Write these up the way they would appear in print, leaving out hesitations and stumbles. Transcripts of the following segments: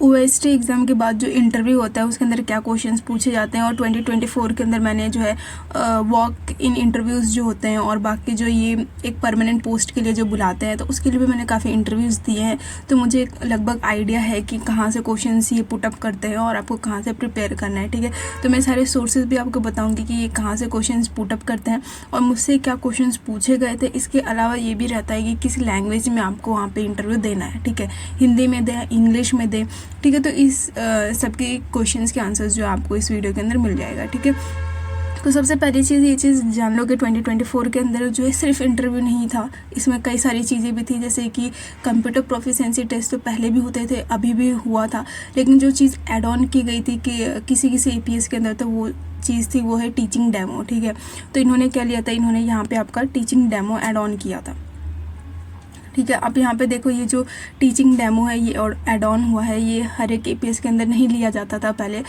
OST exam के बाद जो इंटरव्यू होता है उसके अंदर क्या क्वेश्चंस पूछे जाते हैं, और 2024 के अंदर मैंने जो है वॉक इन इंटरव्यूज़ जो होते हैं और बाकी जो ये एक परमानेंट पोस्ट के लिए जो बुलाते हैं तो उसके लिए भी मैंने काफ़ी इंटरव्यूज़ दिए हैं। तो मुझे लगभग आइडिया है कि कहाँ से क्वेश्चंस ये पुटअप करते हैं और आपको कहाँ से प्रिपेयर करना है, ठीक है। तो मैं सारे सोर्सेज भी आपको बताऊँगी कि ये कहाँ से क्वेश्चन पुटअप करते हैं और मुझसे क्या क्वेश्चन पूछे गए थे। इसके अलावा ये भी रहता है कि किस लैंग्वेज में आपको वहाँ पर इंटरव्यू देना है, ठीक है, हिंदी में दें, इंग्लिश में दें, ठीक है। तो इस सबके क्वेश्चंस के आंसर्स जो आपको इस वीडियो के अंदर मिल जाएगा, ठीक है। तो सबसे पहली चीज़ ये चीज़ जान लो कि 2024 के अंदर जो है सिर्फ इंटरव्यू नहीं था, इसमें कई सारी चीज़ें भी थी, जैसे कि कंप्यूटर प्रोफिशिएंसी टेस्ट तो पहले भी होते थे, अभी भी हुआ था, लेकिन जो चीज़ ऐड ऑन की गई थी कि किसी किसी एपीएस के अंदर, तो वो चीज़ थी वो है टीचिंग डेमो, ठीक है। तो इन्होंने क्या लिया था, इन्होंने यहाँ पर आपका टीचिंग डेमो ऐड ऑन किया था, ठीक है। अब यहाँ पे देखो ये जो टीचिंग डेमो है ये और एड ऑन हुआ है, ये हर एक एपीएस के अंदर नहीं लिया जाता था पहले।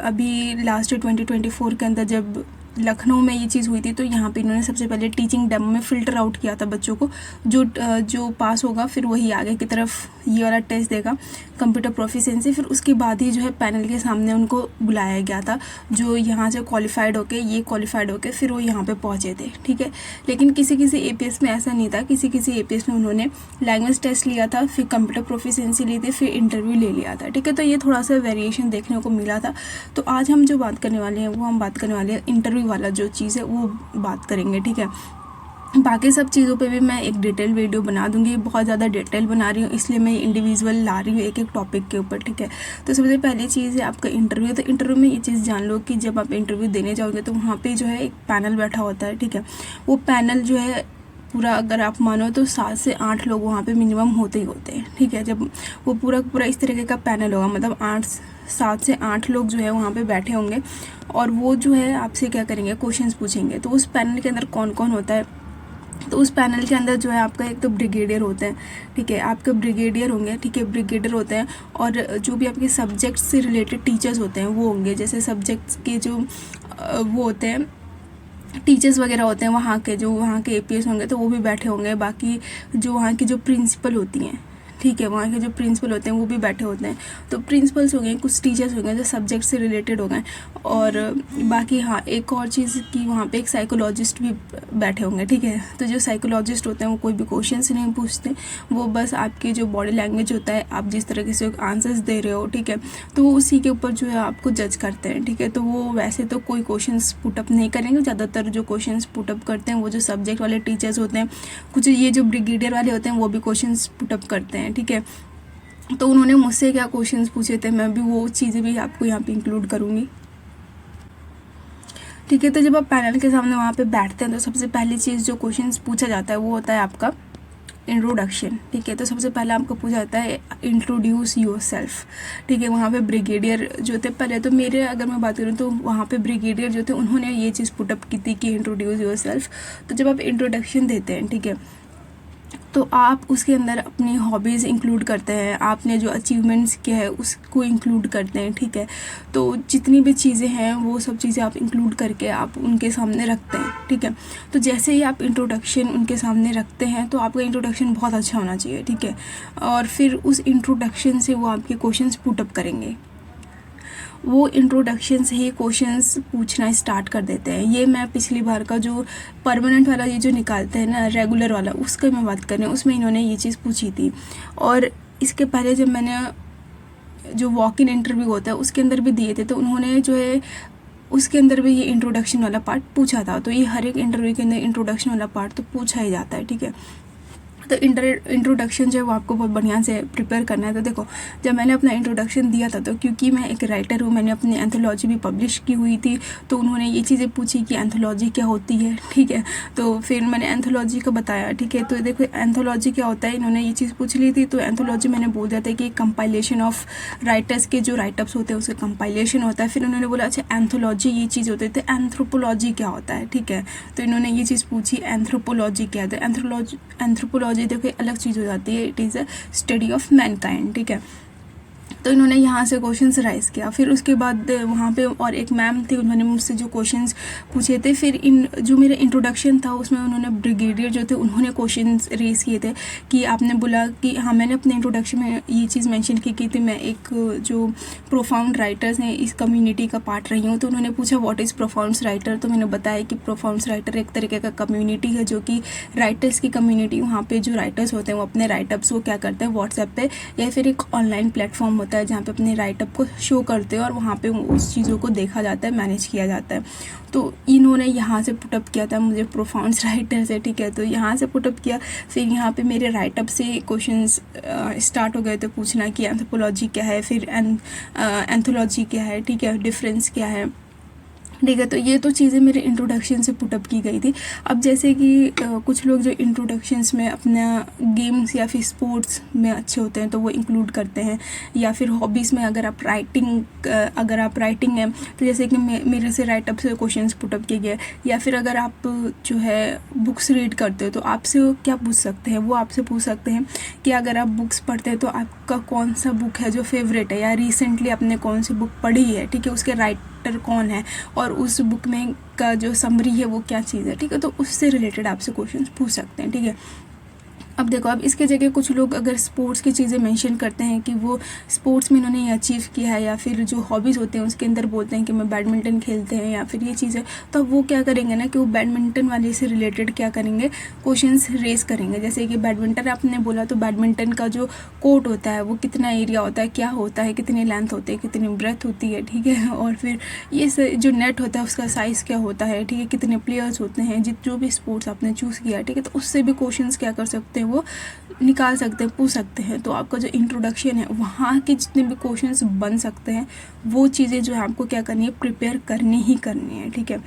अभी लास्ट 2024 के अंदर जब लखनऊ में ये चीज़ हुई थी तो यहाँ पे इन्होंने सबसे पहले टीचिंग डेमो में फ़िल्टर आउट किया था बच्चों को, जो पास होगा फिर वही आगे की तरफ ये वाला टेस्ट देगा कंप्यूटर प्रोफिशिएंसी, फिर उसके बाद ही जो है पैनल के सामने उनको बुलाया गया था, जो यहाँ से क्वालिफाइड होके फिर वो यहाँ पे पहुँचे थे, ठीक है। लेकिन किसी किसी एपीएस में ऐसा नहीं था, किसी किसी एपीएस में उन्होंने लैंग्वेज टेस्ट लिया था, फिर कंप्यूटर प्रोफिशिएंसी ली थी, फिर इंटरव्यू ले लिया था, ठीक है। तो ये थोड़ा सा वेरिएशन देखने को मिला था। तो आज हम जो बात करने वाले हैं वो हम बात करने वाले हैं इंटरव्यू वाला जो चीज़ है वो बात करेंगे, ठीक है। बाकी सब चीज़ों पे भी मैं एक डिटेल वीडियो बना दूंगी, बहुत ज़्यादा डिटेल बना रही हूँ इसलिए मैं इंडिविजुअल ला रही हूँ एक एक टॉपिक के ऊपर, ठीक है। तो सबसे पहली चीज़ है आपका इंटरव्यू। तो इंटरव्यू में ये चीज़ जान लो कि जब आप इंटरव्यू देने जाओगे तो वहाँ पे जो है एक पैनल बैठा होता है, ठीक है। वो पैनल जो है पूरा अगर आप मानो तो 7 से 8 लोग वहाँ पे मिनिमम होते ही होते हैं, ठीक है। जब वो पूरा इस तरीके का पैनल होगा, मतलब 7 से 8 लोग जो है वहाँ पे बैठे होंगे और वो जो है आपसे क्या करेंगे, क्वेश्चंस पूछेंगे। तो उस पैनल के अंदर कौन कौन होता है, तो उस पैनल के अंदर जो है आपका एक तो ब्रिगेडियर होते हैं, ठीक है, आपके ब्रिगेडियर होंगे, ठीक है, ब्रिगेडियर होते हैं। और जो भी आपके सब्जेक्ट से रिलेटेड टीचर्स होते हैं वो होंगे, जैसे सब्जेक्ट्स के जो वो होते हैं टीचर्स वगैरह होते हैं वहाँ के, जो वहाँ के एपीएस होंगे तो वो भी बैठे होंगे। बाकी जो वहाँ की जो प्रिंसिपल होती हैं, ठीक है, वहाँ के जो प्रिंसिपल होते हैं वो भी बैठे होते हैं। तो प्रिंसिपल्स हो गए, कुछ टीचर्स हो गए जो सब्जेक्ट से रिलेटेड हो गए, और बाकी हाँ एक और चीज़ कि वहाँ पे एक साइकोलॉजिस्ट भी बैठे होंगे, ठीक है। तो जो साइकोलॉजिस्ट होते हैं वो कोई भी क्वेश्चन से नहीं पूछते, वो बस आपकी जो बॉडी लैंग्वेज होता है, आप जिस तरीके से आंसर्स दे रहे हो, ठीक है, तो वो उसी के ऊपर जो है आपको जज करते हैं, ठीक है। तो वो वैसे तो कोई क्वेश्चन पुटअप नहीं करेंगे, ज़्यादातर जो क्वेश्चन पुटअप करते हैं वो जो सब्जेक्ट वाले टीचर्स होते हैं, कुछ ये जो ब्रिगेडियर वाले होते हैं वो भी क्वेश्चन पुटअप करते हैं, ठीक है। तो उन्होंने मुझसे क्या क्वेश्चंस पूछे थे मैं भी वो चीज़ें भी आपको यहाँ पे इंक्लूड करूँगी, ठीक है। तो जब आप पैनल के सामने वहाँ पे बैठते हैं तो सबसे पहली चीज़ जो क्वेश्चंस पूछा जाता है वो होता है आपका इंट्रोडक्शन, ठीक है। तो सबसे पहले आपको पूछा जाता है इंट्रोड्यूस योर सेल्फ, ठीक है। वहाँ पे ब्रिगेडियर जो थे, पहले तो मेरे अगर मैं बात करूँ तो वहाँ पे ब्रिगेडियर जो थे उन्होंने ये चीज़ पुटअप की थी कि इंट्रोड्यूस योर सेल्फ। तो जब आप इंट्रोडक्शन देते हैं, ठीक है, तो आप उसके अंदर अपनी हॉबीज़ इंक्लूड करते हैं, आपने जो अचीवमेंट्स किया है उसको इंक्लूड करते हैं, ठीक है। तो जितनी भी चीज़ें हैं वो सब चीज़ें आप इंक्लूड करके आप उनके सामने रखते हैं, ठीक है। तो जैसे ही आप इंट्रोडक्शन उनके सामने रखते हैं तो आपका इंट्रोडक्शन बहुत अच्छा होना चाहिए, ठीक है। और फिर उस इंट्रोडक्शन से वो आपके क्वेश्चंस पुटअप करेंगे, वो इंट्रोडक्शन से ही क्वेश्चंस पूछना स्टार्ट कर देते हैं। ये मैं पिछली बार का जो परमानेंट वाला ये जो निकालते हैं ना रेगुलर वाला, उसका मैं बात कर रही हूँ, उसमें इन्होंने ये चीज़ पूछी थी। और इसके पहले जब मैंने जो वॉक इन इंटरव्यू होता है उसके अंदर भी दिए थे तो उन्होंने जो है उसके अंदर भी ये इंट्रोडक्शन वाला पार्ट पूछा था। तो ये हर एक इंटरव्यू के अंदर इंट्रोडक्शन वाला पार्ट तो पूछा ही जाता है, ठीक है। तो इंट्रोडक्शन जो है वो आपको बहुत बढ़िया से प्रिपेयर करना है। तो देखो जब मैंने अपना इंट्रोडक्शन दिया था तो क्योंकि मैं एक राइटर हूँ, मैंने अपनी एंथोलॉजी भी पब्लिश की हुई थी, तो उन्होंने ये चीज़ें पूछी कि एंथोलॉजी क्या होती है, ठीक है। तो फिर मैंने एंथोलॉजी का बताया, ठीक है। तो देखो एंथोलॉजी क्या होता है, इन्होंने ये चीज़ पूछ ली थी। तो एंथोलॉजी मैंने बोल दिया था कि कंपाइलेशन ऑफ राइटर्स के जो राइटअप्स होते हैं उसका कंपाइलेशन होता है। फिर उन्होंने बोला अच्छा एंथोलॉजी ये चीज़ होती है, तो एंथ्रोपोलॉजी क्या होता है, ठीक है। तो इन्होंने ये चीज़ पूछी एंथ्रोपोलॉजी क्या है। एंथ्रोपोलॉजी देखो अलग चीज़ हो जाती है, it is a study of Mankind, ठीक है। तो इन्होंने यहाँ से क्वेश्चंस राइज़ किया। फिर उसके बाद वहाँ पे और एक मैम थी, उन्होंने मुझसे जो क्वेश्चंस पूछे थे, फिर इन जो मेरा इंट्रोडक्शन था उसमें उन्होंने ब्रिगेडियर जो थे उन्होंने क्वेश्चंस रेज़ किए थे कि आपने बोला कि हाँ, मैंने अपने इंट्रोडक्शन में ये चीज़ मेंशन की थी मैं एक जो प्रोफाउंड राइटर्स हैं इस कम्युनिटी का पार्ट रही हूँ। तो उन्होंने पूछा व्हाट इज़ प्रोफाउंड राइटर, तो मैंने बताया कि प्रोफाउंड राइटर एक तरीके का कम्युनिटी है जो कि राइटर्स की कम्युनिटी, वहाँ पे जो राइटर्स होते हैं वो अपने राइटअप्स वो क्या करते हैं व्हाट्सएप पे या फिर एक ऑनलाइन प्लेटफॉर्म होता है जहाँ पे अपने राइटअप को शो करते हैं और वहाँ पे उस चीज़ों को देखा जाता है, मैनेज किया जाता है। तो इन्होंने यहाँ से पुटअप किया था मुझे प्रोफाउंड राइटर से, ठीक है। तो यहाँ से पुटअप किया, फिर यहाँ पे मेरे राइटअप से क्वेश्चंस स्टार्ट हो गए थे पूछना कि एंथ्रोपोलॉजी क्या है, फिर एंथोलॉजी क्या है, ठीक है, डिफरेंस क्या है, ठीक है। तो ये तो चीज़ें मेरे इंट्रोडक्शन से पुटअप की गई थी। अब जैसे कि कुछ लोग जो इंट्रोडक्शंस में अपना गेम्स या फिर स्पोर्ट्स में अच्छे होते हैं तो वो इंक्लूड करते हैं, या फिर हॉबीज़ में अगर आप राइटिंग है तो जैसे कि मेरे से राइटअप से क्वेश्चंस पुटअप किए गए, या फिर अगर आप जो है बुक्स रीड करते हो तो आपसे वो क्या पूछ सकते हैं, वो आपसे पूछ सकते हैं कि अगर आप बुक्स पढ़ते हैं तो आपका कौन सा बुक है जो फेवरेट है, या रिसेंटली आपने कौन सी बुक पढ़ी है, ठीक है, उसके राइटर कौन है और उस बुक में का जो समरी है वो क्या चीज़ है, ठीक है। तो उससे रिलेटेड आपसे क्वेश्चंस पूछ सकते हैं, ठीक है। अब देखो, अब इसके जगह कुछ लोग अगर स्पोर्ट्स की चीज़ें मेंशन करते हैं कि वो स्पोर्ट्स में इन्होंने ये अचीव किया है, या फिर जो हॉबीज़ होते हैं उसके अंदर बोलते हैं कि मैं बैडमिंटन खेलते हैं या फिर ये चीज़ें, तो वो क्या करेंगे ना कि वो बैडमिंटन वाले से रिलेटेड क्या करेंगे, क्वेश्चंस रेज करेंगे। जैसे कि बैडमिंटन आपने बोला तो बैडमिंटन का जो कोर्ट होता है वो कितना एरिया होता है, क्या होता है, कितनी लेंथ होती है, कितनी ब्रेथ होती है, ठीक है, और फिर ये जो नेट होता है उसका साइज़ क्या होता है, ठीक है, कितने प्लेयर्स होते हैं, जो भी स्पोर्ट्स आपने चूज़ किया, ठीक है। तो उससे भी क्वेश्चंस क्या कर सकते हैं, वो निकाल सकते हैं, पूछ सकते हैं। तो आपका जो इंट्रोडक्शन है वहाँ के जितने भी क्वेश्चंस बन सकते हैं वो चीज़ें जो है आपको क्या करनी है, प्रिपेयर करनी ही करनी है, ठीक है,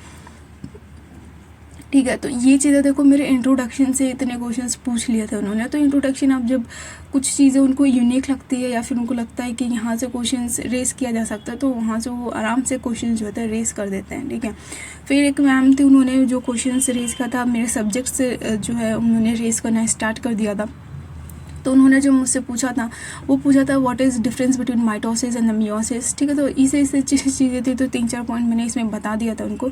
ठीक है। तो ये चीज़ें देखो, मेरे इंट्रोडक्शन से इतने क्वेश्चंस पूछ लिए थे उन्होंने। तो इंट्रोडक्शन आप जब कुछ चीज़ें उनको यूनिक लगती है या फिर उनको लगता है कि यहाँ से क्वेश्चंस रेस किया जा सकता है तो वहाँ से वो आराम से क्वेश्चंस जो होता है रेस कर देते हैं, ठीक है। फिर एक मैम थी, उन्होंने जो क्वेश्चंस रेस किया था मेरे सब्जेक्ट से जो है उन्होंने रेस करना स्टार्ट कर दिया था। तो उन्होंने जो मुझसे पूछा था वो पूछा था what is difference between mitosis and the meiosis, ठीक है। तो इसे चीज़ें थी, तो 3-4 पॉइंट मैंने इसमें बता दिया था उनको।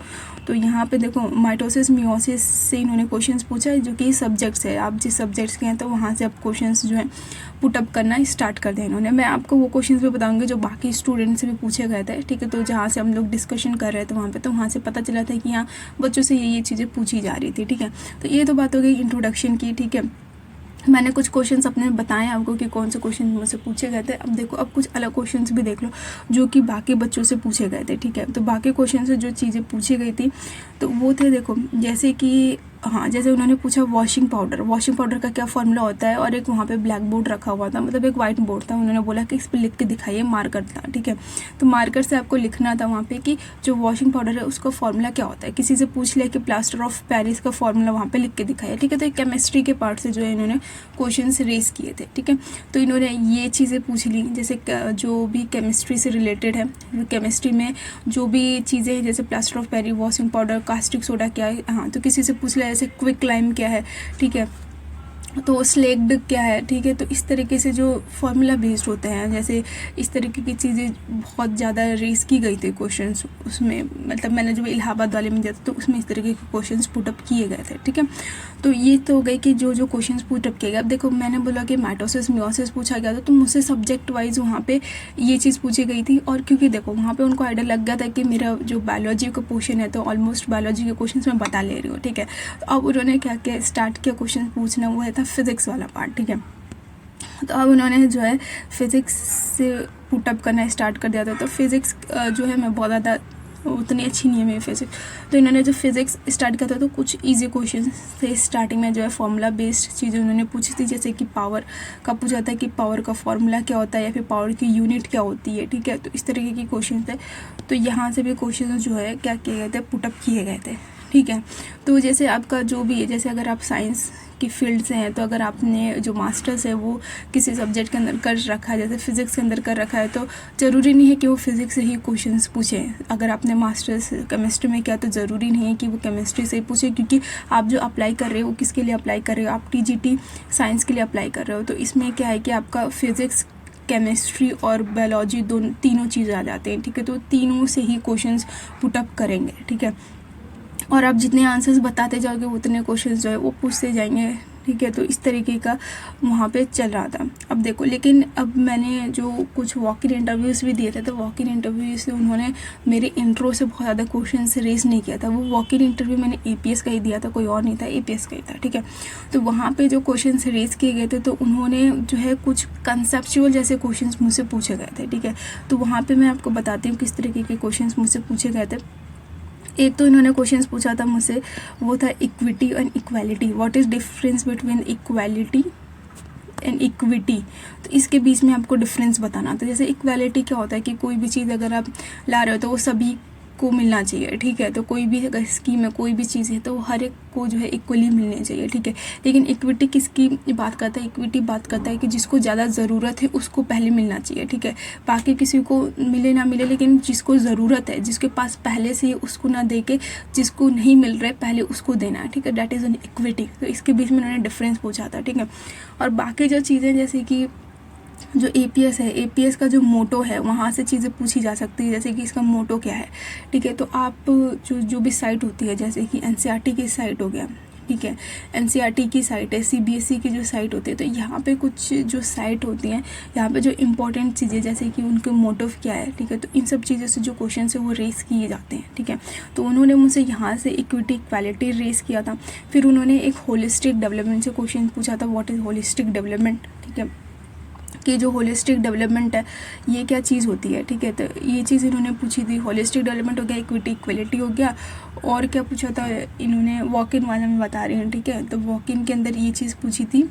तो यहाँ पे देखो, माइटोसिस मियोसिस से इन्होंने क्वेश्चंस पूछा जो कि सब्जेक्ट्स है, आप जिस सब्जेक्ट्स के हैं तो वहाँ से आप क्वेश्चंस जो है पुटअप करना स्टार्ट कर दें इन्होंने। मैं आपको वो क्वेश्चंस भी बताऊँगी जो बाकी स्टूडेंट से भी पूछे गए थे, ठीक है। तो जहाँ से हम लोग डिस्कशन कर रहे थे वहाँ पर, तो वहाँ से पता चला था कि यहाँ बच्चों से ये चीज़ें पूछी जा रही थी, ठीक है। तो ये तो बात हो गई इंट्रोडक्शन की, ठीक है। मैंने कुछ क्वेश्चंस अपने बताए आपको कि कौन से क्वेश्चन मुझसे पूछे गए थे। अब देखो, अब कुछ अलग क्वेश्चंस भी देख लो जो कि बाकी बच्चों से पूछे गए थे, ठीक है। तो बाकी क्वेश्चन से जो चीज़ें पूछी गई थी तो वो थे, देखो, जैसे कि हाँ, जैसे उन्होंने पूछा वॉशिंग पाउडर का क्या फॉर्मूला होता है, और एक वहाँ पे ब्लैक बोर्ड रखा हुआ था, मतलब एक वाइट बोर्ड था। उन्होंने बोला कि इस पर लिख के दिखाइए, मार्कर था, ठीक है। तो मार्कर से आपको लिखना था वहाँ पे कि जो वॉशिंग पाउडर है उसका फॉर्मूला क्या होता है। किसी से पूछ लिया कि प्लास्टर ऑफ पेरिस का फॉर्मूला वहाँ पे लिख के दिखाया, ठीक है। तो केमिस्ट्री के पार्ट से जो है इन्होंने क्वेश्चन रेज किए थे, ठीक है। तो इन्होंने ये चीज़ें पूछ ली, जैसे जो भी केमिस्ट्री से रिलेटेड है, केमिस्ट्री में जो भी चीज़ें हैं जैसे plaster of Paris, washing powder, caustic soda क्या है, हाँ, तो किसी से पूछ लिया जैसे क्विक लाइम क्या है, ठीक है, तो स्लेक्ड क्या है, ठीक है। तो इस तरीके से जो फॉर्मूला बेस्ड होते हैं, जैसे इस तरीके की चीज़ें बहुत ज़्यादा रेस की गई थी क्वेश्चंस उसमें, मतलब मैंने जो इलाहाबाद वाले में दिया था तो उसमें इस तरीके के क्वेश्चंस पुटअप किए गए थे, ठीक है। तो ये तो हो गई कि जो क्वेश्चंस पुटअप किए गए। अब देखो, मैंने बोला कि माइटोसिस मियोसिस पूछा गया था तो मुझसे सब्जेक्ट वाइज वहाँ पे ये चीज़ पूछी गई थी, और क्योंकि देखो वहाँ पे उनको आइडिया लग गया था कि मेरा जो बायोलॉजी का पोर्शन है तो ऑलमोस्ट बायोलॉजी के क्वेश्चंस मैं बता ले रही हूँ, ठीक है। तो अब उन्होंने क्या किया, स्टार्ट किया क्वेश्चन पूछना, वो है था फिजिक्स वाला पार्ट, ठीक है। तो अब उन्होंने जो है फिज़िक्स से पुटअप करना स्टार्ट कर दिया था। तो फिज़िक्स जो है मैं बहुत ज़्यादा उतनी अच्छी नहीं है मेरी फिज़िक्स, तो इन्होंने जो फिज़िक्स स्टार्ट किया था तो कुछ इजी क्वेश्चन थे स्टार्टिंग में, जो है फॉर्मूला बेस्ड चीज़ें उन्होंने पूछी थी, जैसे कि पावर का पूछा था कि पावर का फॉर्मूला क्या होता है या फिर पावर की यूनिट क्या होती है, ठीक है। तो इस तरीके की क्वेश्चन थे। तो यहाँ से भी क्वेश्चन जो है क्या किए गए थे, पुटअप किए गए थे, ठीक है। तो जैसे आपका जो भी है, जैसे अगर आप साइंस की फील्ड से हैं तो अगर आपने जो मास्टर्स है वो किसी सब्जेक्ट के अंदर कर रखा है, जैसे फिज़िक्स के अंदर कर रखा है, तो ज़रूरी नहीं है कि वो फिज़िक्स से ही क्वेश्चंस पूछें। अगर आपने मास्टर्स केमिस्ट्री में किया तो ज़रूरी नहीं है कि वो केमिस्ट्री से ही पूछे, क्योंकि आप जो अप्लाई कर रहे हो वो किसके लिए अप्लाई कर रहे हो, आप TGT साइंस के लिए अप्लाई कर रहे हो। तो इसमें क्या है कि आपका फिज़िक्स केमिस्ट्री और बायोलॉजी तीनों चीज़ें आ जाते हैं, ठीक है। तो तीनों से ही क्वेश्चंस पुटअप करेंगे, ठीक है। और आप जितने आंसर्स बताते जाओगे उतने क्वेश्चंस जो है वो पूछते जाएंगे, ठीक है। तो इस तरीके का वहाँ पे चल रहा था। अब देखो, लेकिन अब मैंने जो कुछ वॉक इन इंटरव्यूज़ भी दिए थे, तो वॉक इन इंटरव्यू से उन्होंने मेरे इंट्रो से बहुत ज़्यादा क्वेश्चन रेस नहीं किया था। वो वॉक इन इंटरव्यू मैंने APS का ही दिया था, कोई और नहीं था, APS का ही था, ठीक है। तो वहाँ पर जो क्वेश्चन रेस किए गए थे, तो उन्होंने जो है कुछ कंसेप्चुअल जैसे क्वेश्चन मुझसे पूछे गए थे, ठीक है। तो वहाँ पर मैं आपको बताती हूँ किस तरीके के क्वेश्चन मुझसे पूछे गए थे। एक तो इन्होंने क्वेश्चंस पूछा था मुझसे, वो था equity and equality, what is difference between equality and equity. तो इसके बीच में आपको डिफरेंस बताना था। जैसे इक्वालिटी क्या होता है कि कोई भी चीज़ अगर आप ला रहे हो तो वो सभी को मिलना चाहिए, ठीक है। तो कोई भी अगर स्कीम में कोई भी चीज़ है तो हर एक को जो है इक्वली मिलनी चाहिए, ठीक है। लेकिन इक्विटी किसकी बात करता है? इक्विटी बात करता है कि जिसको ज़्यादा ज़रूरत है उसको पहले मिलना चाहिए, ठीक है। बाकी किसी को मिले ना मिले, लेकिन जिसको ज़रूरत है, जिसके पास पहले से उसको ना दे के जिसको नहीं मिल रहा है पहले उसको देना है, ठीक है। That is an equity. तो इसके बीच में उन्होंने डिफरेंस पूछा था, ठीक है। और बाकी जो चीज़ें जैसे कि जो APS है, APS का जो मोटो है वहाँ से चीज़ें पूछी जा सकती है, जैसे कि इसका मोटो क्या है, ठीक है। तो आप जो भी साइट होती है, जैसे कि NCERT की साइट हो गया, ठीक है, NCERT की साइट है, CBSE की जो साइट होती है, तो यहाँ पे कुछ जो साइट होती हैं, यहाँ पे जो इम्पोर्टेंट चीज़ें जैसे कि उनके मोटिव क्या है, ठीक है। तो इन सब चीज़ों से जो क्वेश्चन है वो रेस किए जाते हैं, ठीक है। तो उन्होंने मुझसे यहाँ से इक्विटी इक्वालिटी रेस किया था। फिर उन्होंने एक होलिस्टिक डेवलपमेंट से क्वेश्चन पूछा था, व्हाट इज़ होलिस्टिक डेवलपमेंट, ठीक है, कि जो होलिस्टिक डेवलपमेंट है ये क्या चीज़ होती है, ठीक है। तो ये चीज़ इन्होंने पूछी थी। होलिस्टिक डेवलपमेंट हो गया, इक्विटी इक्वलिटी हो गया, और क्या पूछा था इन्होंने, वॉक इन वाला मैं बता रही हूँ, ठीक है। तो वॉक इन के अंदर ये चीज़ पूछी थी,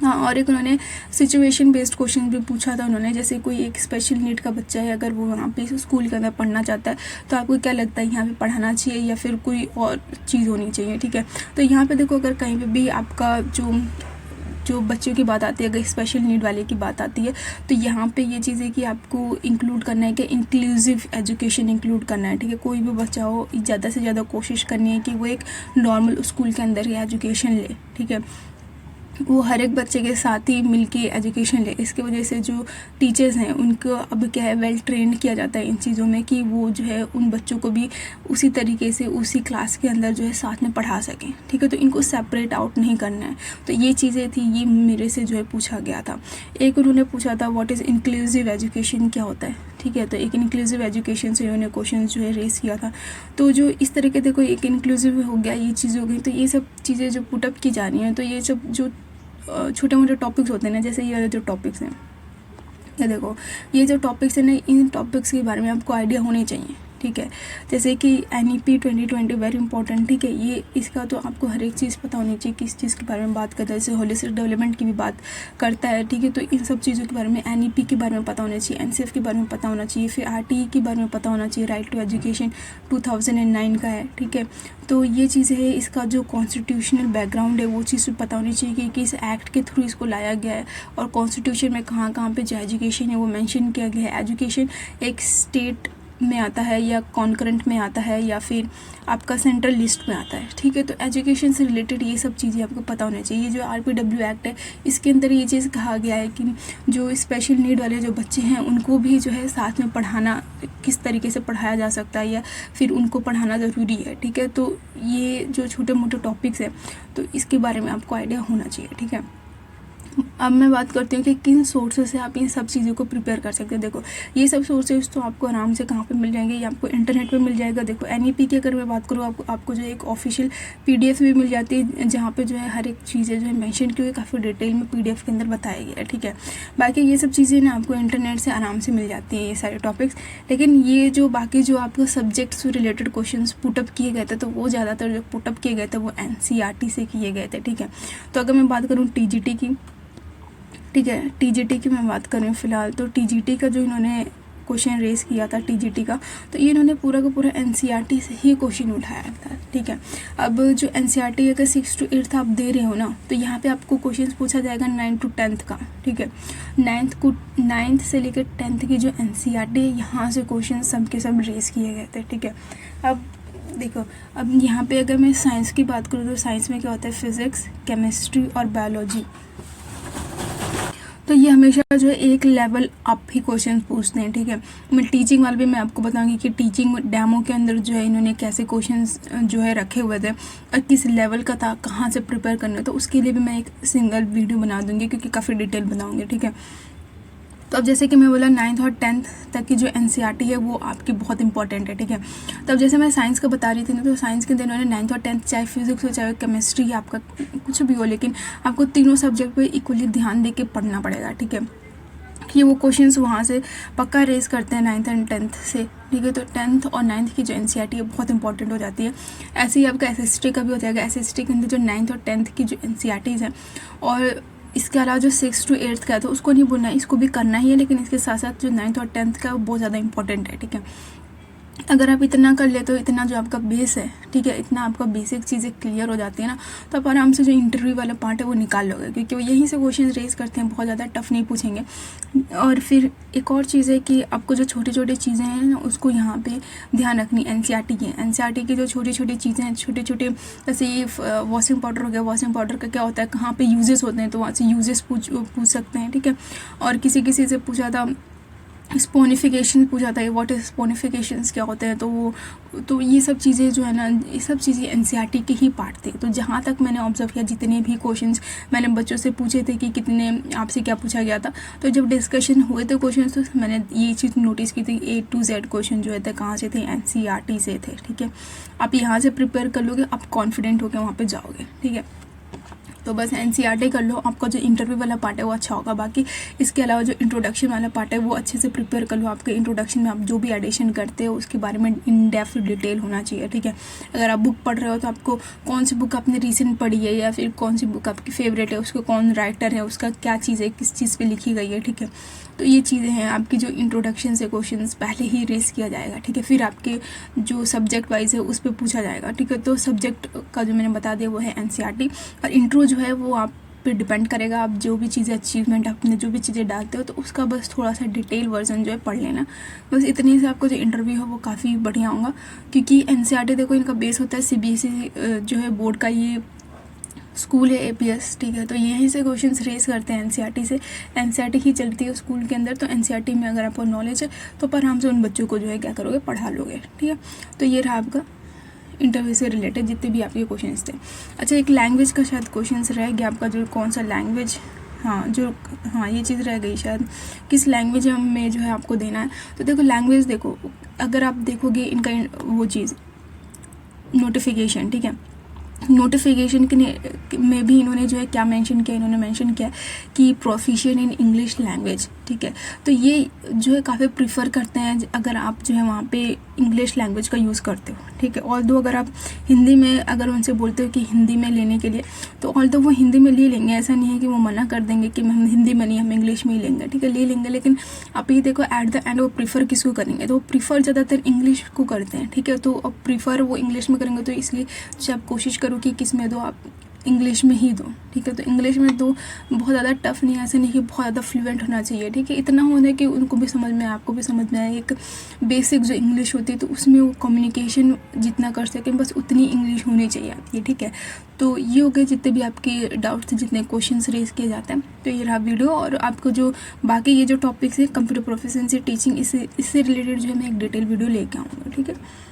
हाँ। और एक उन्होंने सिचुएशन बेस्ड क्वेश्चन भी पूछा था उन्होंने, जैसे कोई एक स्पेशल नीड का बच्चा है, अगर वो वहाँ पे स्कूल के अंदर पढ़ना चाहता है तो आपको क्या लगता है यहाँ पे पढ़ाना चाहिए या फिर कोई और चीज़ होनी चाहिए, ठीक है। तो यहाँ पे देखो, अगर कहीं पे भी आपका जो बच्चों की बात आती है, अगर स्पेशल नीड वाले की बात आती है, तो यहाँ पे ये चीज़ है कि आपको इंक्लूड करना है कि इंक्लूसिव एजुकेशन इंक्लूड करना है, ठीक है। कोई भी बच्चा हो, ज़्यादा से ज़्यादा कोशिश करनी है कि वो एक नॉर्मल स्कूल के अंदर ही एजुकेशन ले, ठीक है। वो हर एक बच्चे के साथ ही मिलके एजुकेशन ले। इसकी वजह से जो टीचर्स हैं उनको अब क्या है, वेल ट्रेंड किया जाता है इन चीज़ों में कि वो जो है उन बच्चों को भी उसी तरीके से उसी क्लास के अंदर जो है साथ में पढ़ा सकें, ठीक है। तो इनको सेपरेट आउट नहीं करना है। तो ये चीज़ें थी, ये मेरे से जो है पूछा गया था। एक उन्होंने पूछा था व्हाट इज़ इंक्लूसिव एजुकेशन, क्या होता है, ठीक है। तो एक इंक्लूसिव एजुकेशन से इन्होंने क्वेश्चन जो है रेस किया था। तो जो इस तरीके से कोई एक इंक्लूसिव हो गया, ये चीज़ हो गई। तो ये सब चीज़ें जो पुटअप की जा रही हैं, तो ये सब जो छोटे मोटे टॉपिक्स होते हैं ना, जैसे ये जो टॉपिक्स हैं, ये देखो, ये जो टॉपिक्स हैं ना, इन टॉपिक्स के बारे में आपको आइडिया होने चाहिए, ठीक है। जैसे कि NEP 2020 वेरी इंपॉर्टेंट, ठीक है। ये इसका तो आपको हर एक चीज़ पता होनी चाहिए, किस चीज़ के बारे में बात करता है। जैसे होलिस्टिक डेवलपमेंट की भी बात करता है, ठीक है। तो इन सब चीज़ों के बारे में, NEP के बारे में पता होना चाहिए, NCF के बारे में पता होना चाहिए, फिर RTE के बारे में पता होना चाहिए, राइट टू एजुकेशन 2009 का है, ठीक है। तो ये चीज़ें है, इसका जो कॉन्स्टिट्यूशनल बैकग्राउंड है वो चीज़ पता होनी चाहिए कि किस एक्ट के थ्रू इसको लाया गया है, और कॉन्स्टिट्यूशन में कहाँ कहाँ पे जो एजुकेशन है वो मेंशन किया गया है। एजुकेशन एक स्टेट में आता है या कॉन्करेंट में आता है या फिर आपका सेंट्रल लिस्ट में आता है, ठीक है। तो एजुकेशन से रिलेटेड ये सब चीज़ें आपको पता होनी चाहिए। जो RPW एक्ट है, इसके अंदर ये चीज़ कहा गया है कि जो स्पेशल नीड वाले जो बच्चे हैं उनको भी जो है साथ में पढ़ाना, किस तरीके से पढ़ाया जा सकता है या फिर उनको पढ़ाना ज़रूरी है, ठीक है। तो ये जो छोटे मोटे टॉपिक्स हैं, तो इसके बारे में आपको आइडिया होना चाहिए, ठीक है। अब मैं बात करती हूँ कि किन सोर्सेज से आप इन सब चीज़ों को प्रिपेयर कर सकते हैं। देखो, ये सब सोर्सेज तो आपको आराम से कहाँ पे मिल जाएंगे, ये आपको इंटरनेट पे मिल जाएगा। देखो, NEP की अगर मैं बात करूँ, आपको जो एक ऑफिशियल PDF भी मिल जाती है, जहाँ पे जो है हर एक चीज़ें जो है मेंशन की हुई, काफ़ी डिटेल में PDF के अंदर बताया गया है, ठीक है। बाकी ये सब चीज़ें ना आपको इंटरनेट से आराम से मिल जाती हैं, ये सारे टॉपिक्स। लेकिन ये जो बाकी जो आपको सब्जेक्ट से रिलेटेड क्वेश्चन पुटअप किए गए थे, तो वो ज़्यादातर जो पुटअप किए गए थे वो NCERT से किए गए थे, ठीक है। तो अगर मैं बात करूँ TGT की, ठीक है, TGT की मैं बात करूँ फिलहाल, तो TGT का जो इन्होंने क्वेश्चन रेस किया था TGT का, तो ये इन्होंने पूरा का पूरा NCERT से ही क्वेश्चन उठाया था, ठीक है। अब जो NCERT अगर 6 to 8 आप दे रहे हो ना, तो यहाँ पे आपको क्वेश्चन पूछा जाएगा 9 to 10 का, ठीक है। 9th से लेकर 10th की जो NCERT है, यहाँ से क्वेश्चन सब के सब रेस किए गए थे, ठीक है। अब देखो, अब यहाँ पे अगर मैं साइंस की बात करूँ, तो साइंस में क्या होता है, फिज़िक्स, केमिस्ट्री और बायोलॉजी। तो तो ये हमेशा जो है एक लेवल अप ही क्वेश्चन पूछते हैं, ठीक है। मैं टीचिंग वाले भी मैं आपको बताऊंगी कि टीचिंग डेमो के अंदर जो है इन्होंने कैसे क्वेश्चंस जो है रखे हुए थे और किस लेवल का था, कहाँ से प्रिपेयर करना है, तो उसके लिए भी मैं एक सिंगल वीडियो बना दूंगी क्योंकि काफ़ी डिटेल बनाऊंगी, ठीक है। तो अब जैसे कि मैं बोला 9th और 10th तक की जो NCERT है वो आपकी बहुत इंपॉर्टेंट है, ठीक है। तो अब जैसे मैं साइंस का बता रही थी ना, तो साइंस के अंदर इन्होंने 9th और 10th चाहे फिजिक्स हो चाहे केमिस्ट्री आपका कुछ भी हो, लेकिन आपको तीनों सब्जेक्ट पे इक्वली ध्यान दे के पढ़ना पड़ेगा, ठीक है। कि वो क्वेश्चंस वहाँ से पक्का रेस करते हैं 9th एंड 10th से, ठीक है। तो 10th और 9th की जो NCERT है बहुत इंपॉर्टेंट हो जाती है। ऐसे ही आपका SST का भी हो जाएगा। SST के अंदर जो 9th और 10th की जो NCERTs हैं, और इसके अलावा जो 6th to 8th का है तो उसको नहीं भूलना है, इसको भी करना ही है, लेकिन इसके साथ साथ जो 9th और 10th का है वो बहुत ज़्यादा इंपॉर्टेंट है, ठीक है। अगर आप इतना कर ले तो इतना जो आपका बेस है, ठीक है, इतना आपका बेसिक चीज़ें क्लियर हो जाती है ना, तो आप आराम से जो इंटरव्यू वाला पार्ट है वो निकाल लोगे, क्योंकि वो यहीं से क्वेश्चन रेज करते हैं, बहुत ज़्यादा टफ नहीं पूछेंगे। और फिर एक और चीज़ है कि आपको जो छोटी छोटी चीज़ें हैं ना उसको यहाँ पे ध्यान रखनी। NCERT की जो छोटी छोटी चीज़ें हैं, छोटे छोटे, जैसे ये वॉशिंग पाउडर हो गया, वॉशिंग पाउडर का क्या होता है, कहाँ पे यूजेस होते हैं, तो वहाँ से यूजेस पूछ सकते हैं, ठीक है। और किसी से पूछा था स्पोनिफिकेशन पूछा था, व्हाट इज स्पोनिफिकेशंस क्या होते हैं, तो ये सब चीज़ें जो है ना, ये सब चीज़ें NCERT के ही पार्ट थे। तो जहाँ तक मैंने ऑब्जर्व किया, जितने भी क्वेश्चंस मैंने बच्चों से पूछे थे कि कितने आपसे क्या पूछा गया था, तो जब डिस्कशन हुए थे क्वेश्चन, तो मैंने ये चीज़ नोटिस की थी, A to Z क्वेश्चन जो है थे कहाँ से थे, NCERT से थे, ठीक है। आप यहाँ से प्रिपेयर कर लोगे, आप कॉन्फिडेंट होकर वहाँ पर जाओगे, ठीक है। तो बस NCERT कर लो, आपका जो इंटरव्यू वाला पार्ट है वो अच्छा होगा। बाकी इसके अलावा जो इंट्रोडक्शन वाला पार्ट है वो अच्छे से प्रिपेयर कर लो। आपके इंट्रोडक्शन में आप जो भी एडिशन करते हो उसके बारे में इन डेप्थ डिटेल होना चाहिए, ठीक है। अगर आप बुक पढ़ रहे हो तो आपको कौन सी बुक आपने रिसेंट पढ़ी है, या फिर कौन सी बुक आपकी फेवरेट है, उसको कौन राइटर है, उसका क्या चीज़ है, किस चीज़ पर लिखी गई है, ठीक है। तो ये चीज़ें हैं आपकी जो इंट्रोडक्शन से क्वेश्चन पहले ही रेस किया जाएगा, ठीक है। फिर आपके जो सब्जेक्ट वाइज है उस पर पूछा जाएगा, ठीक है। तो सब्जेक्ट का जो मैंने बता दिया वो है NCERT, और इंट्रो जो है वो आप पे डिपेंड करेगा। आप जो भी चीज़ें अचीवमेंट अपने जो भी चीज़ें डालते हो तो उसका बस थोड़ा सा डिटेल वर्जन जो है पढ़ लेना। बस इतने से आपको जो इंटरव्यू है वो काफ़ी बढ़िया होगा, क्योंकि NCERT देखो इनका बेस होता है CBSE जो है बोर्ड का ये स्कूल है, APS, ठीक है। तो यहीं से क्वेश्चंस रेस करते हैं NCERT से। NCERT ही चलती है स्कूल के अंदर, तो NCERT में अगर आपको नॉलेज है तो आप आराम से उन बच्चों को जो है क्या करोगे, पढ़ा लोगे, ठीक है। तो ये रहा आपका इंटरव्यू से रिलेटेड जितने भी आपके क्वेश्चंस थे। अच्छा, एक लैंग्वेज का शायद क्वेश्चंस रह गया आपका, जो कौन सा लैंग्वेज, हाँ ये चीज़ रह गई शायद, किस लैंग्वेज में जो है आपको देना है। तो देखो लैंग्वेज, देखो अगर आप देखोगे इनका वो चीज़ नोटिफिकेशन, ठीक है, नोटिफिकेशन के में भी इन्होंने जो है क्या मेंशन किया, इन्होंने मेंशन किया कि प्रोफिशिएंट इन इंग्लिश लैंग्वेज, ठीक है। तो ये जो है काफ़ी प्रीफर करते हैं अगर आप जो है वहाँ पे इंग्लिश लैंग्वेज का यूज़ करते हो, ठीक है। ऑल दो अगर आप हिंदी में अगर उनसे बोलते हो कि हिंदी में लेने के लिए, तो ऑल दो वो हिंदी में ले लेंगे, ऐसा नहीं है कि वो मना कर देंगे कि हम हिंदी में नहीं, हम इंग्लिश में ही लेंगे, ठीक है, ले लेंगे। लेकिन आप ये देखो एट द एंड वो प्रीफर किसको करेंगे, तो वो प्रीफर ज़्यादातर इंग्लिश को करते हैं, ठीक है। तो अब प्रीफर वो इंग्लिश में करेंगे, तो इसलिए जब आप कोशिश करो कि किस में दो, आप इंग्लिश में ही दो, ठीक है। तो इंग्लिश में दो, बहुत ज़्यादा टफ नहीं है, ऐसे नहीं कि बहुत ज़्यादा फ्लुएंट होना चाहिए, ठीक है। इतना होना है कि उनको भी समझ में आए, आपको भी समझ में आए। एक बेसिक जो इंग्लिश होती है तो उसमें वो कम्युनिकेशन जितना कर सकें बस उतनी इंग्लिश होनी चाहिए आपकी, ठीक है। तो ये हो गए जितने भी आपके डाउट्स थे, जितने क्वेश्चंस रेज किए जाते हैं। तो ये रहा वीडियो, और आपको जो बाकी ये जो टॉपिक्स है कंप्यूटर प्रोफिशिएंसी टीचिंग, इससे रिलेटेड जो है मैं एक डिटेल वीडियो लेके आऊँगा, ठीक है।